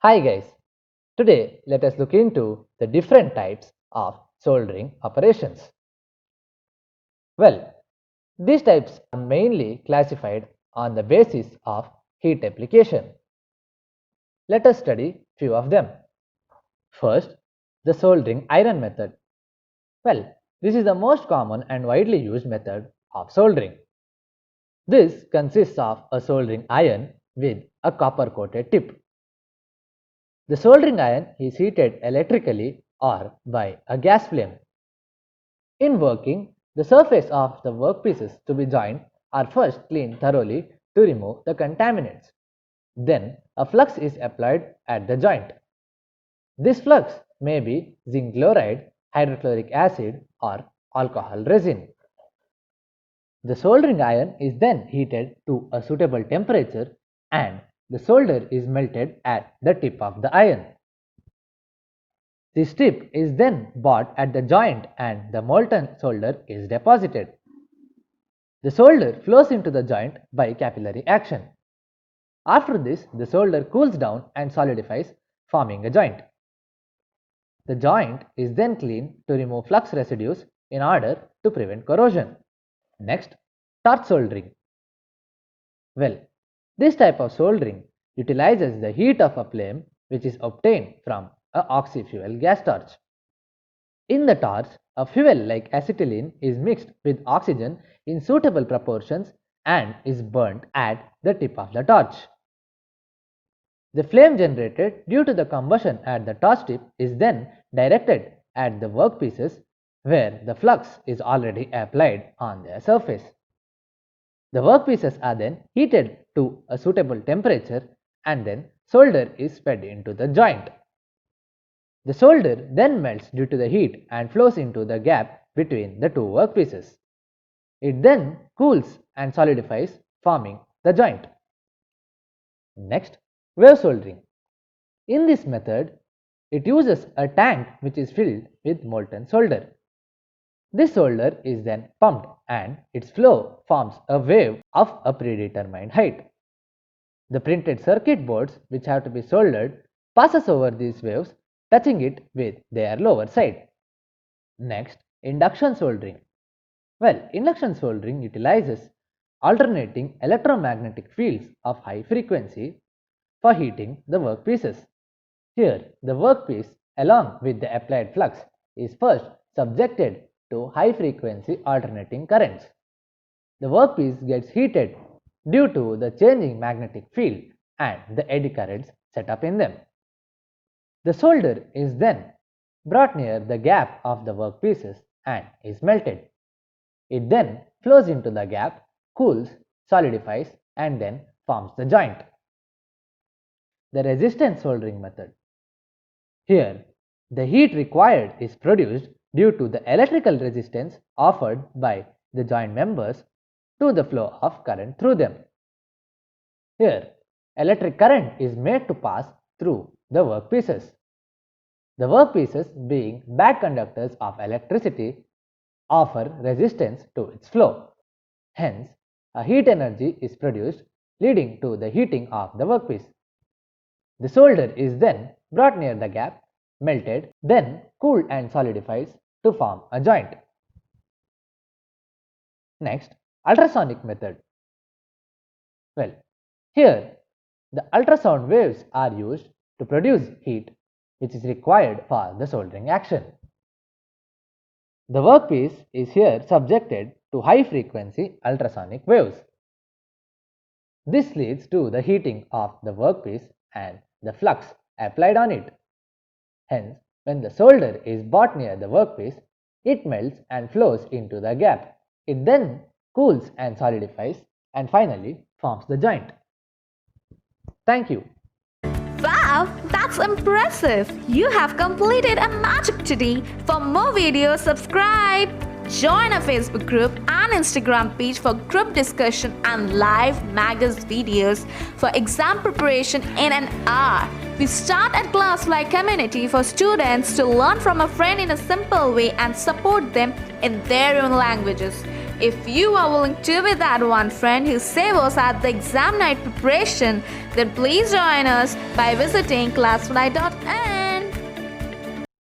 Hi guys, today let us look into the different types of soldering operations. Well, these types are mainly classified on the basis of heat application. Let us study few of them. First, the soldering iron method. Well, this is the most common and widely used method of soldering. This consists of a soldering iron with a copper coated tip. The soldering iron is heated electrically or by a gas flame. In working, the surface of the workpieces to be joined are first cleaned thoroughly to remove the contaminants. Then a flux is applied at the joint. This flux may be zinc chloride, hydrochloric acid or alcohol resin. The soldering iron is then heated to a suitable temperature and the solder is melted at the tip of the iron. This tip is then brought at the joint and the molten solder is deposited. The solder flows into the joint by capillary action. After this, the solder cools down and solidifies, forming a joint. The joint is then cleaned to remove flux residues in order to prevent corrosion. Next, torch soldering. Well, this type of soldering utilizes the heat of a flame which is obtained from a oxy-fuel gas torch. In the torch, a fuel like acetylene is mixed with oxygen in suitable proportions and is burnt at the tip of the torch. The flame generated due to the combustion at the torch tip is then directed at the workpieces where the flux is already applied on their surface. The workpieces are then heated to a suitable temperature and then solder is fed into the joint. The solder then melts due to the heat and flows into the gap between the two workpieces. It then cools and solidifies, forming the joint. Next, wave soldering. In this method, it uses a tank which is filled with molten solder. This solder is then pumped and its flow forms a wave of a predetermined height. The printed circuit boards which have to be soldered passes over these waves, touching it with their lower side. Next, induction soldering. Well, induction soldering utilizes alternating electromagnetic fields of high frequency for heating the workpieces. Here, the workpiece along with the applied flux is first subjected to high frequency alternating currents. The workpiece gets heated due to the changing magnetic field and the eddy currents set up in them. The solder is then brought near the gap of the workpieces and is melted. It then flows into the gap, cools, solidifies and then forms the joint. The resistance soldering method. Here, the heat required is produced due to the electrical resistance offered by the joint members to the flow of current through them. Here, electric current is made to pass through the workpieces. The workpieces, being bad conductors of electricity, offer resistance to its flow. Hence, a heat energy is produced leading to the heating of the workpiece. The solder is then brought near the gap, melted, then cooled and solidifies to form a joint. Next, ultrasonic method. Well, here the ultrasound waves are used to produce heat which is required for the soldering action. The workpiece is here subjected to high frequency ultrasonic waves. This leads to the heating of the workpiece and the flux applied on it. Hence, when the solder is brought near the workpiece, it melts and flows into the gap. It then cools and solidifies and finally forms the joint. Thank you. Wow, that's impressive! You have completed a magic today. For more videos, subscribe. Join our Facebook group and Instagram page for group discussion and live magaz videos for exam preparation in an hour. We start at ClassFly community for students to learn from a friend in a simple way and support them in their own languages. If you are willing to be that one friend who saves us at the exam night preparation, then please join us by visiting ClassFly.in.